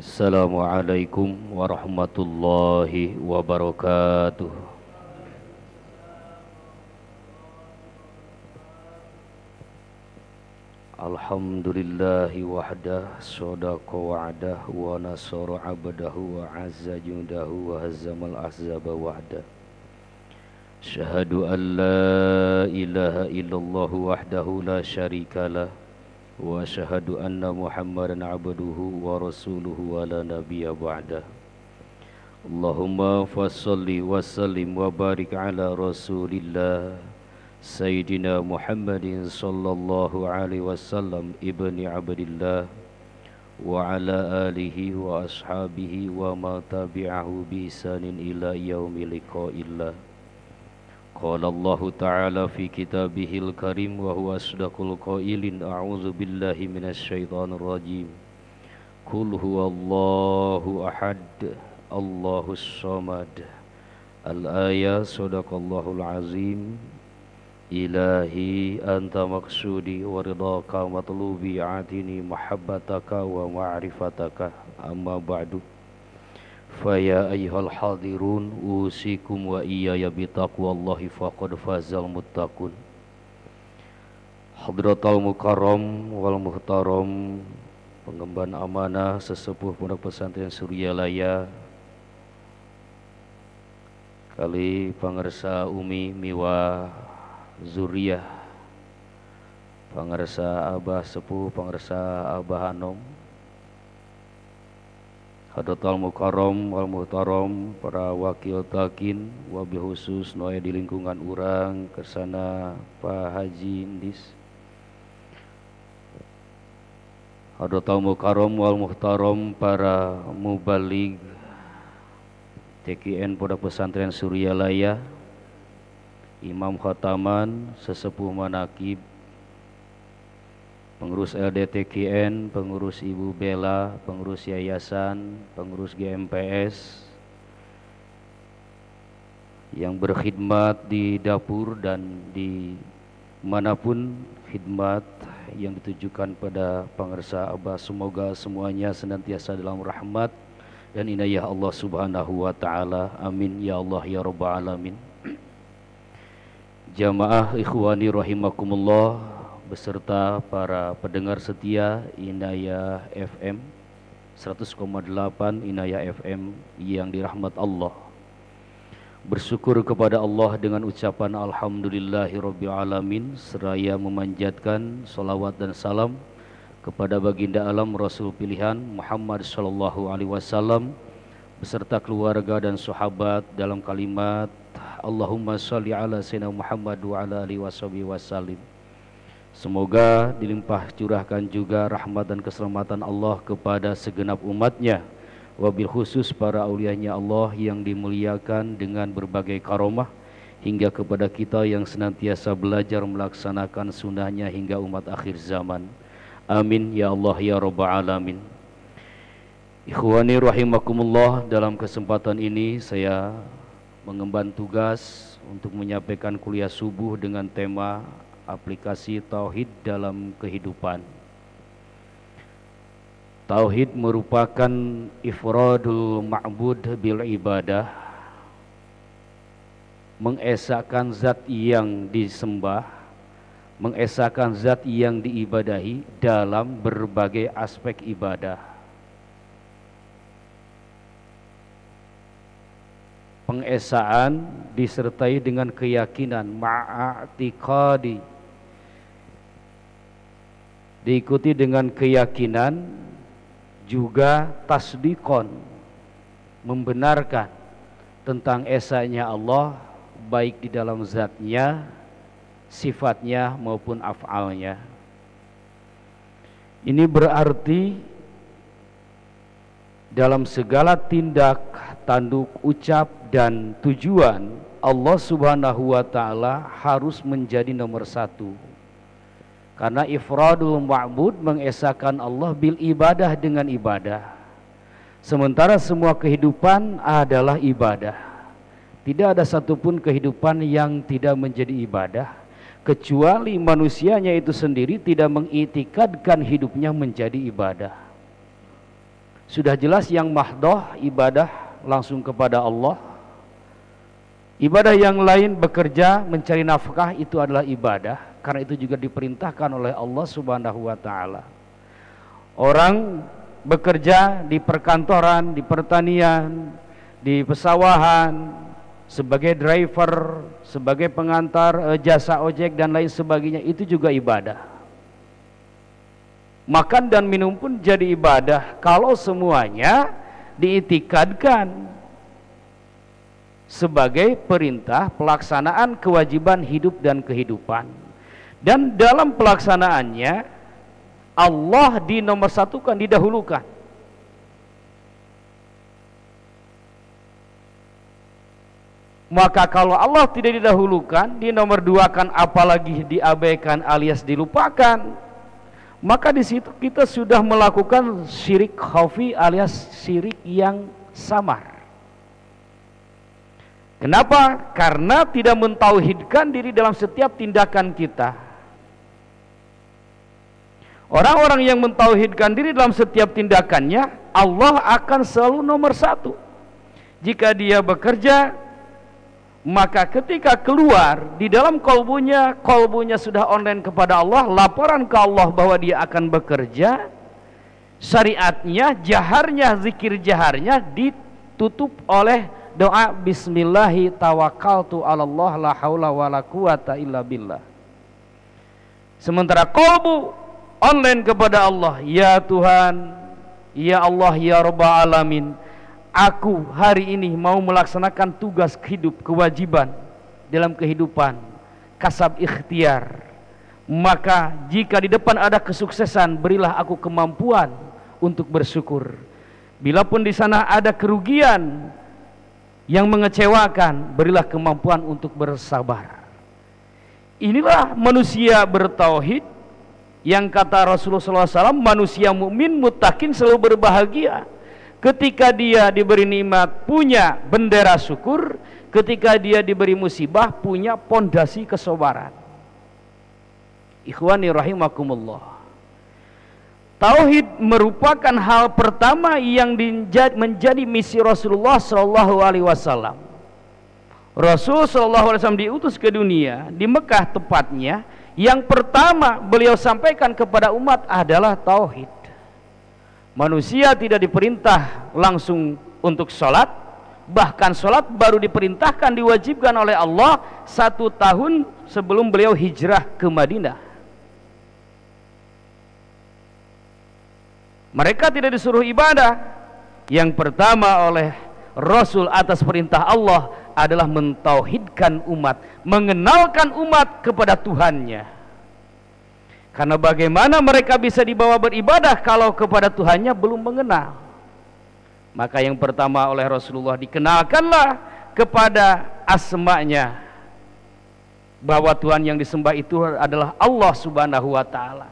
Assalamualaikum warahmatullahi wabarakatuh. Alhamdulillahi wahdah, sadaqa wa'dah, wa nasara abdahu, wa azza jundahu, wa hazzamal ahzaba wahdah. Syahadu an la ilaha illallah wahdahu la syarikalah, wa syahadu anna muhammadan abduhu wa rasuluhu wa la nabiyya ba'dah. Allahumma fassalli wa sallim wa barik ala rasulillah Sayyidina Muhammadin sallallahu alaihi wasallam ibni abdillah wa ala alihi wa ashabihi wa ma tabi'ahu bi ihsanin ila yaumil liqa'illah. Qala Allah ta'ala fi kitabihil karim wa huwa asdaqul qailin, a'udzu billahi minasy syaithanir rajim. Qul huwallahu ahad, Allahus samad. Al-ayah, sadaqallahul azim. Ilahi anta maksudi wa ridhaka matlubi, atini mahabbataka wa ma'rifataka, amma ba'du. Faya ayyuhal hadirun, usikum wa iyaya bitaqwallahi faqad fazal muttaqun. Hadratal mukarram wal muhtaram, pengemban amanah sesepuh Pondok Pesantren Suryalaya, kali pangersa umi miwa zuriyah, pangersa abah sepuh, pangersa abah hanom, hadratal mukarram wal muhtaram, para wakil takin, wabil khusus noe di lingkungan urang kersana Pak Haji Indis, hadratal mukarram wal muhtaram, para mubalig TKN Pondok Pesantren Suryalaya, imam khataman, sesepuh manakib, pengurus LDTKN, pengurus Ibu Bella, pengurus yayasan, pengurus GMPS yang berkhidmat di dapur dan di manapun khidmat yang ditujukan pada pangersa abah, semoga semuanya senantiasa dalam rahmat dan inayah Allah subhanahu wa ta'ala. Amin ya Allah ya rabbal alamin. Jamaah ikhwani rahimakumullah beserta para pendengar setia Inayah FM 100,8 Inayah FM yang dirahmat Allah. Bersyukur kepada Allah dengan ucapan alhamdulillahirabbil alamin, seraya memanjatkan salawat dan salam kepada baginda alam Rasul pilihan Muhammad sallallahu alaihi wasallam beserta keluarga dan sahabat dalam kalimat Allahumma sholli ala sayyidina Muhammad wa ala alihi wasallim. Semoga dilimpah curahkan juga rahmat dan keselamatan Allah kepada segenap umatnya, wabil khusus para aulianya Allah yang dimuliakan dengan berbagai karomah, hingga kepada kita yang senantiasa belajar melaksanakan sunnahnya hingga umat akhir zaman. Amin ya Allah ya rabbal alamin. Ikhwani rahimakumullah, dalam kesempatan ini saya mengemban tugas untuk menyampaikan kuliah subuh dengan tema aplikasi tauhid dalam kehidupan. Tauhid merupakan ifradul ma'bud bil ibadah, mengesahkan zat yang disembah, mengesahkan zat yang diibadahi dalam berbagai aspek ibadah. Pengesaan disertai dengan keyakinan, ma'atiqadi, diikuti dengan keyakinan, juga tasdikon, membenarkan tentang esanya Allah, baik di dalam zatnya, sifatnya maupun af'alnya. Ini berarti dalam segala tindak, tanduk, ucap, dan tujuan Allah subhanahu wa ta'ala harus menjadi nomor satu. Karena ifradul ma'bud mengesahkan Allah bil ibadah dengan ibadah. Sementara semua kehidupan adalah ibadah. Tidak ada satupun kehidupan yang tidak menjadi ibadah, kecuali manusianya itu sendiri tidak mengiktikadkan hidupnya menjadi ibadah. Sudah jelas yang mahdoh ibadah langsung kepada Allah. Ibadah yang lain bekerja mencari nafkah itu adalah ibadah, karena itu juga diperintahkan oleh Allah Subhanahu wa taala. Orang bekerja di perkantoran, di pertanian, di pesawahan, sebagai driver, sebagai pengantar jasa ojek dan lain sebagainya, itu juga ibadah. Makan dan minum pun jadi ibadah kalau semuanya diitikadkan sebagai perintah pelaksanaan kewajiban hidup dan kehidupan. Dan dalam pelaksanaannya Allah dinomorsatukan, didahulukan. Maka kalau Allah tidak didahulukan, dinomorduakan, apalagi diabaikan alias dilupakan, maka di situ kita sudah melakukan syirik khafi alias syirik yang samar. Kenapa? Karena tidak mentauhidkan diri dalam setiap tindakan kita. Orang-orang yang mentauhidkan diri dalam setiap tindakannya, Allah akan selalu nomor satu. Jika dia bekerja, maka ketika keluar di dalam kolbunya sudah online kepada Allah, laporan ke Allah bahwa dia akan bekerja, syariatnya, jaharnya, zikir jaharnya ditutup oleh doa bismillahi tawakkaltu 'alallah la haula wala quwata illa billah. Sementara kolbu online kepada Allah, ya Tuhan, ya Allah, ya Rabbal Alamin, aku hari ini mau melaksanakan tugas hidup, kewajiban dalam kehidupan, kasab ikhtiar. Maka jika di depan ada kesuksesan, berilah aku kemampuan untuk bersyukur. Bila pun di sana ada kerugian yang mengecewakan, berilah kemampuan untuk bersabar. Inilah manusia bertauhid yang kata Rasulullah SAW, manusia mukmin muttaqin selalu berbahagia. Ketika dia diberi nikmat, punya bendera syukur. Ketika dia diberi musibah, punya pondasi kesabaran. Ikhwani rahimakumullah. Tauhid merupakan hal pertama yang menjadi misi Rasulullah SAW. Rasul SAW diutus ke dunia, di Mekah tepatnya. Yang pertama beliau sampaikan kepada umat adalah tauhid. Manusia tidak diperintah langsung untuk sholat, bahkan sholat baru diperintahkan, diwajibkan oleh Allah 1 tahun sebelum beliau hijrah ke Madinah. Mereka tidak disuruh ibadah. Yang pertama oleh Rasul atas perintah Allah adalah mentauhidkan umat, mengenalkan umat kepada Tuhannya. Karena bagaimana mereka bisa dibawa beribadah kalau kepada Tuhannya belum mengenal? Maka yang pertama oleh Rasulullah, dikenalkanlah kepada asma'nya, bahwa Tuhan yang disembah itu adalah Allah Subhanahu wa ta'ala.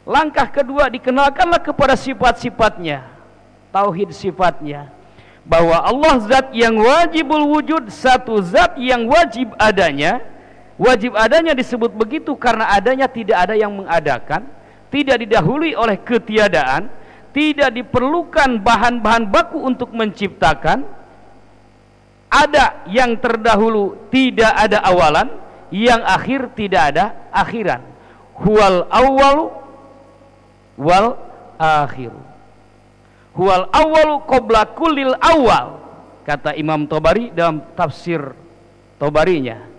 Langkah kedua, dikenalkanlah kepada sifat-sifatnya, tauhid sifatnya, bahwa Allah zat yang wajibul wujud, satu zat yang wajib adanya. Wajib adanya disebut begitu karena adanya tidak ada yang mengadakan, tidak didahului oleh ketiadaan, tidak diperlukan bahan-bahan baku untuk menciptakan. Ada yang terdahulu, tidak ada awalan, yang akhir tidak ada akhiran. Huwal awwalu wal akhir. Huwal awwalu qabla kullil awal, kata Imam Tobari dalam tafsir Tobarinya.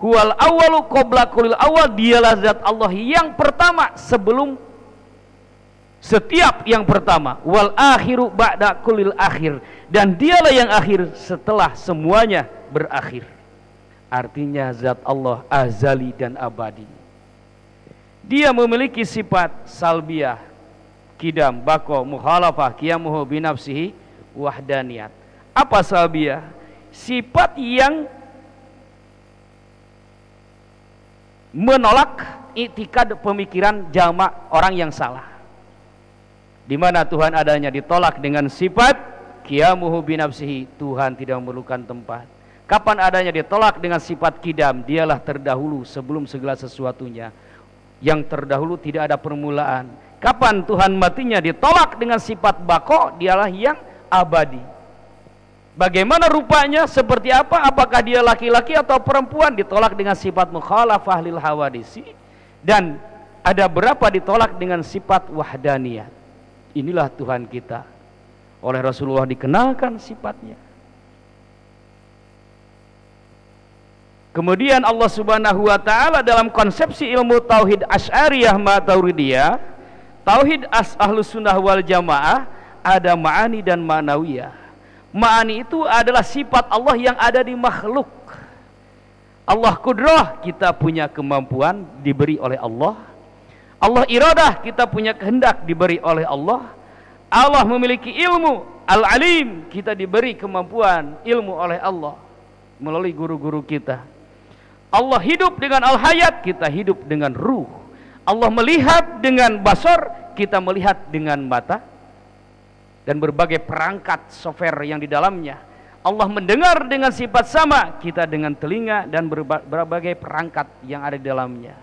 Huwal awwalu qabla kullil awal, dialah zat Allah yang pertama sebelum setiap yang pertama. Wal akhiru ba'da kullil akhir, dan dialah yang akhir setelah semuanya berakhir. Artinya zat Allah azali dan abadi. Dia memiliki sifat salbiyah, kidam, bako, mukhalafah, qiyamuhu binafsihi, wahdaniyat. Apa salbiyah? Sifat yang menolak i'tikad, pemikiran jamak orang yang salah. Di mana Tuhan adanya ditolak dengan sifat qiyamuhu binafsihi, Tuhan tidak memerlukan tempat. Kapan adanya ditolak dengan sifat kidam, dialah terdahulu sebelum segala sesuatunya. Yang terdahulu tidak ada permulaan, Kapan Tuhan matinya ditolak dengan sifat bako, dialah yang abadi. Bagaimana rupanya, seperti apa, apakah dia laki-laki atau perempuan, ditolak dengan sifat mukhalafah lil hawadisi. Dan ada berapa ditolak dengan sifat wahdaniyah. Inilah Tuhan kita, oleh Rasulullah dikenalkan sifatnya. Kemudian Allah Subhanahu wa ta'ala dalam konsepsi ilmu tauhid Asy'ariyah Maturidiyah, tauhid Ahlus Sunnah wal Jamaah, ada ma'ani dan ma'nawiyah. Ma'ani itu adalah sifat Allah yang ada di makhluk. Allah kudrah, kita punya kemampuan diberi oleh Allah. Allah iradah, kita punya kehendak diberi oleh Allah. Allah memiliki ilmu, al-alim, kita diberi kemampuan ilmu oleh Allah melalui guru-guru kita. Allah hidup dengan al-hayat, kita hidup dengan ruh. Allah melihat dengan basar, kita melihat dengan mata, dan berbagai perangkat software yang di dalamnya. Allah mendengar dengan sifat sama, kita dengan telinga dan berbagai perangkat yang ada di dalamnya.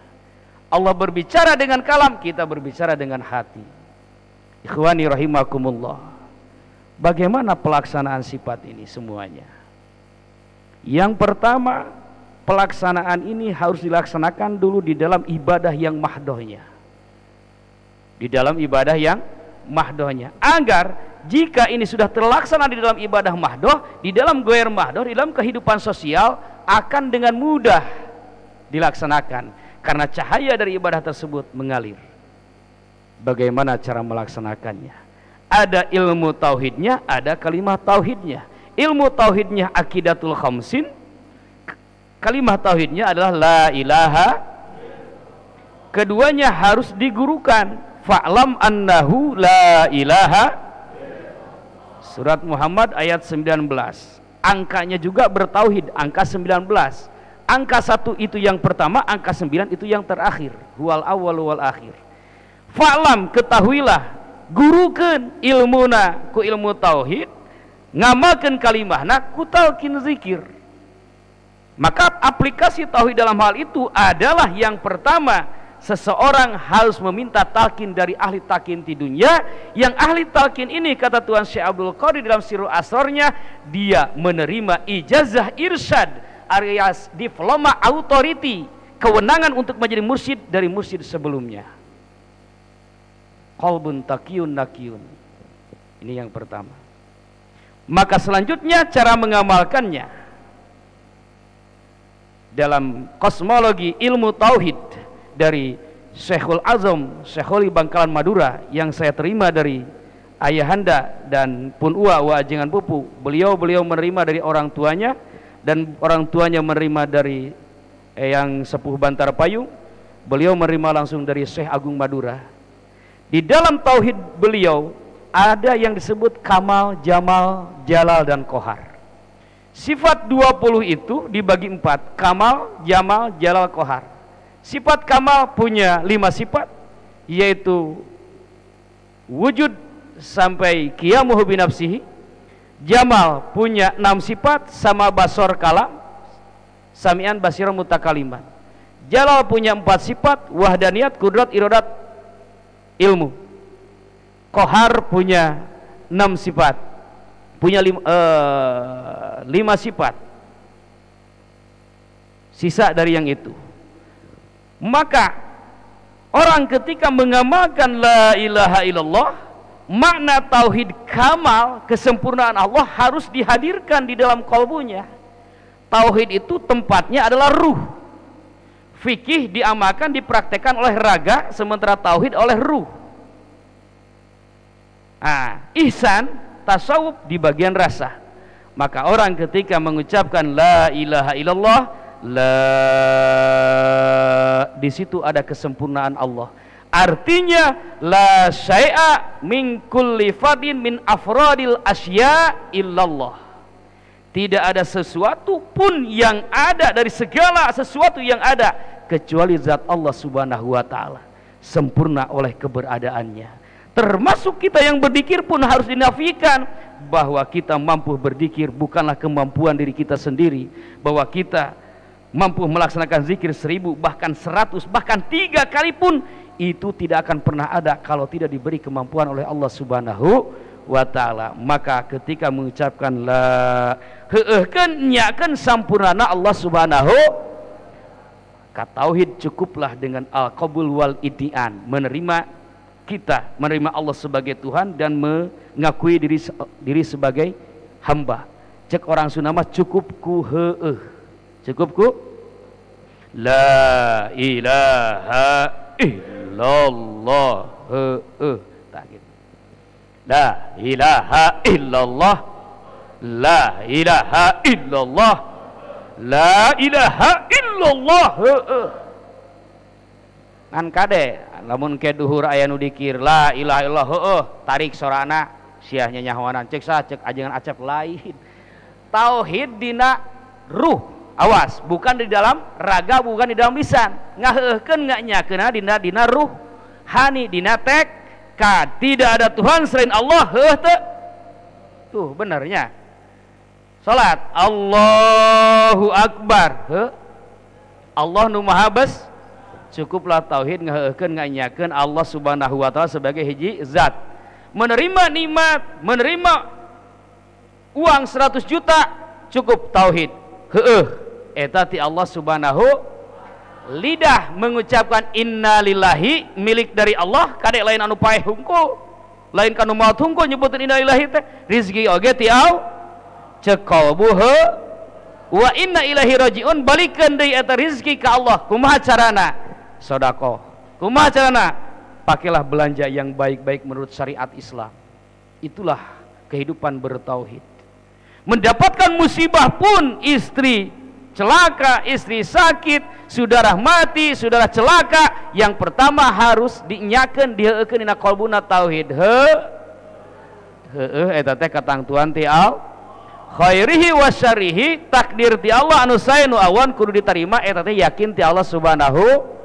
Allah berbicara dengan kalam, kita berbicara dengan hati. Ikhwani rahimakumullah. Bagaimana pelaksanaan sifat ini semuanya? Yang pertama, pelaksanaan ini harus dilaksanakan dulu di dalam ibadah yang mahdohnya. Di dalam ibadah yang mahdohnya. Agar jika ini sudah terlaksana di dalam ibadah mahdoh, di dalam goer mahdoh, di dalam kehidupan sosial, akan dengan mudah dilaksanakan. Karena cahaya dari ibadah tersebut mengalir. Bagaimana cara melaksanakannya? Ada ilmu tauhidnya, ada kalimat tauhidnya. Ilmu tauhidnya akidatul khamsin. Kalimat tauhidnya adalah la ilaha. Keduanya harus digurukan. Fa'lam annahu la ilaha. Surat Muhammad ayat 19. Angkanya juga bertauhid, angka 19. Angka 1 itu yang pertama, angka 9 itu yang terakhir. Huwal awwal wal akhir. Fa'lam, ketahuilah, gurukeun ilmuna ku ilmu tauhid, ngamalkeun kalimahna ku talqin zikir. Maka aplikasi tauhid dalam hal itu adalah yang pertama, seseorang harus meminta talqin dari ahli talqin di dunia. Yang ahli talqin ini, kata Tuan Syekh Abdul Qadir dalam Sirru Asrornya, dia menerima ijazah irsyad alias diploma authority, kewenangan untuk menjadi mursyid dari mursyid sebelumnya. Qalbun taqiyun naqiyun. Ini yang pertama. Maka selanjutnya cara mengamalkannya dalam kosmologi ilmu tauhid dari Syekhul Azam Syekhuli Bangkalan Madura yang saya terima dari ayahanda dan pun uwa wa ajengan pupu. Beliau menerima dari orang tuanya, dan orang tuanya menerima dari yang sepuh Bantar Payung. Beliau menerima langsung dari Syekh Agung Madura. Di dalam tauhid beliau ada yang disebut kamal, jamal, jalal, dan kohar. Sifat 20 itu dibagi 4. Kamal, jamal, jalal, kohar. Sifat kamal punya 5 sifat, yaitu wujud sampai qiyamuhu binafsihi. Jamal punya 6 sifat, sama basor kalam, sami'an basiran mutakaliman. Jalal punya 4 sifat, wahdaniyat, kudrat, iradat, ilmu. Kohar punya 6 sifat, punya 5 sifat, sisa dari yang itu. Maka orang ketika mengamalkan la ilaha illallah, makna tauhid kamal, kesempurnaan Allah harus dihadirkan di dalam kalbunya. Tauhid itu tempatnya adalah ruh. Fikih diamalkan, dipraktekkan oleh raga, sementara tauhid oleh ruh. Ihsan, tasawuf di bagian rasa. Maka orang ketika mengucapkan la ilaha illallah, di situ ada kesempurnaan Allah. Artinya la syai'a min kulli fardin min afradil asya illallah. Tidak ada sesuatu pun yang ada dari segala sesuatu yang ada kecuali zat Allah Subhanahu wa taala, sempurna oleh keberadaannya. Termasuk kita yang berzikir pun harus dinafikan bahwa kita mampu berzikir bukanlah kemampuan diri kita sendiri, bahwa kita mampu melaksanakan zikir 1000 bahkan 100 bahkan 3 kali pun itu tidak akan pernah ada kalau tidak diberi kemampuan oleh Allah Subhanahu wa ta'ala. Maka ketika mengucapkan la heueuhkeun nyakeun sampurnana Allah Subhanahu, ka tauhid cukuplah dengan al-qabul wal idian, menerima kita, menerima Allah sebagai Tuhan dan mengakui diri sebagai hamba. Cek orang Sunda mah cukup ku heueuh, cukup ku la ilaha illallah heueuh, tak gitu. La ilaha illallah, la ilaha illallah, la ilaha illallah heueuh. Ngan kade lamun ke duhur aya nu dikir la ilaha illallah heueuh, tarik sorana siah nyanyahoanan cek sa cek ajengan acap lain. Tauhid dina ruh, awas, bukan di dalam raga, bukan di dalam lisan. Ngaheukeun nganyakeunna dina ruh, hani dina tekad. Tidak ada Tuhan selain Allah, heuh teu. Tuh benernya. Salat Allahu Akbar, heuh. Allah nu maha bes. Cukuplah tauhid ngaheukeun nganyakeun Allah Subhanahu wa taala sebagai hiji zat. Menerima nikmat, menerima uang 100 juta, cukup tauhid heueuh eta ti Allah Subhanahu. Lidah mengucapkan innalillahi, milik dari Allah, kadek lain anu paeh hungkul, lain kanu maot hungkul nyebutin innalillahi teh. Rizki oge ti Allah, cek qalbu wa inna ilaihi rajiun, balikeun deui eta rizki ka Allah. Kumaha carana? Sedekah. Kumaha carana? Pakailah belanja yang baik-baik menurut syariat Islam. Itulah kehidupan bertauhid. Mendapatkan musibah pun, istri celaka, istri sakit, saudara mati, saudara celaka, yang pertama harus dinyakeun diheueukeun dina qalbuna tauhid. Heueuh eta teh katangtuan ti Allah, khairihi wa syarrihi, takdir ti Allah anu sae nu awan kudu ditarima, eta teh yakin ti Allah Subhanahu.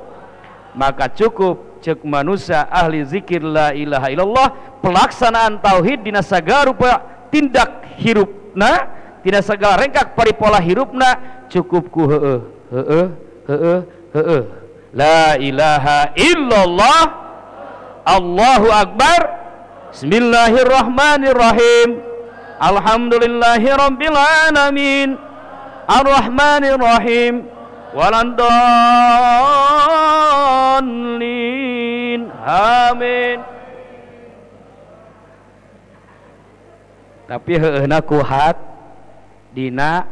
Maka cukup cek manusia ahli zikir la ilaha illallah, pelaksanaan tauhid dina sagala rupa tindak hirupna, tidak segala rengkak paripola hirupna, cukup ku heueuh. La ilaha illallah, Allahu Akbar, bismillahirrahmanirrahim, alhamdulillahirabbil alamin, arrahmanirrahim, waladhdallin, amin. Tapi heueuhna kuhat dina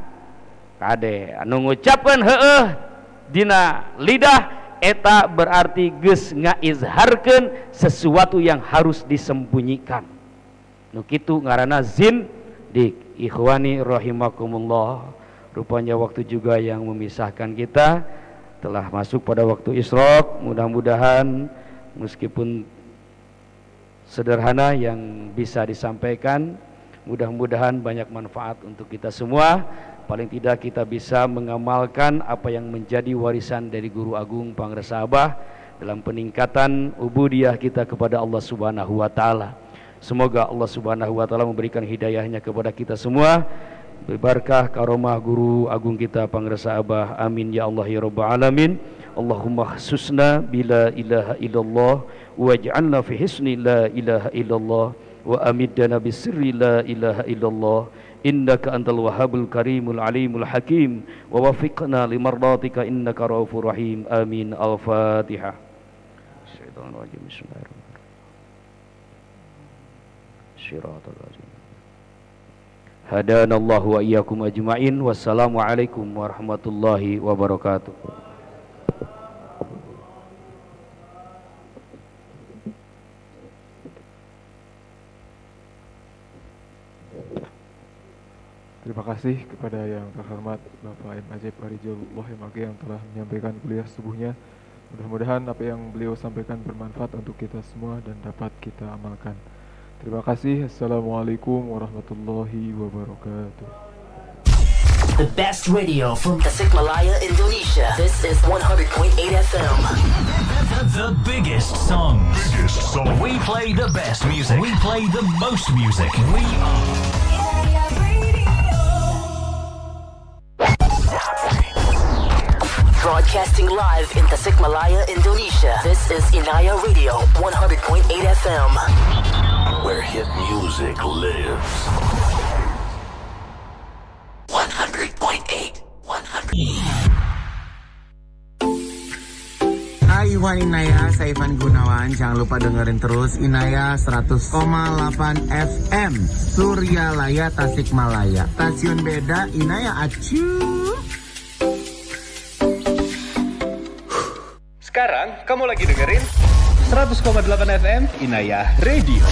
kade anu ngucapkeun heueuh dina lidah, eta berarti geus ngaizharkeun sesuatu yang harus disembunyikan. Nu kitu ngaranna zindik. Ikhwani rahimakumullah, rupanya waktu juga yang memisahkan kita, telah masuk pada waktu isyraq. Mudah-mudahan meskipun sederhana yang bisa disampaikan, mudah-mudahan banyak manfaat untuk kita semua. Paling tidak kita bisa mengamalkan apa yang menjadi warisan dari Guru Agung Pangresa Abah dalam peningkatan ubudiyah kita kepada Allah Subhanahu wa taala. Semoga Allah Subhanahu wa taala memberikan hidayahnya kepada kita semua. Berberkah karomah Guru Agung kita Pangresa Abah. Amin ya Allah ya rabbal alamin. Allahumma khususna bila ilaha illallah waj'alna fi hisni la ilaha illallah wa amiddana bisirri la ilaha illallah innaka antal wahhabul karimul alimul hakim wa wafiqna limardatika innaka raufur rahim. Amin. Al-Fatihah. Syaitanir rajim. Bismillahirrahmanirrahim. Shiratal ladzina hadanallahu wa iyyakum ajma'in. Wassalamualaikum warahmatullahi wabarakatuh. Terima kasih kepada yang terhormat Bapak M. Ajib Arijulullah yang telah menyampaikan kuliah subuhnya. Mudah-mudahan apa yang beliau sampaikan bermanfaat untuk kita semua dan dapat kita amalkan. Terima kasih. Assalamualaikum warahmatullahi wabarakatuh. The best radio from Tasikmalaya, Indonesia. This is 100.8 FM. The biggest songs. We play the best music. We play the most music. We are Broadcasting live in Tasikmalaya, Indonesia. This is Inaya Radio 100.8 FM. Where hit music lives. 100.8. 100. Hai Iwan Inaya, saya Ivan Gunawan. Jangan lupa dengerin terus Inaya 100,8 FM Suryalaya Tasikmalaya. Stasiun beda, Inaya acu. Sekarang kamu lagi dengerin 100,8 FM Inaya Radio.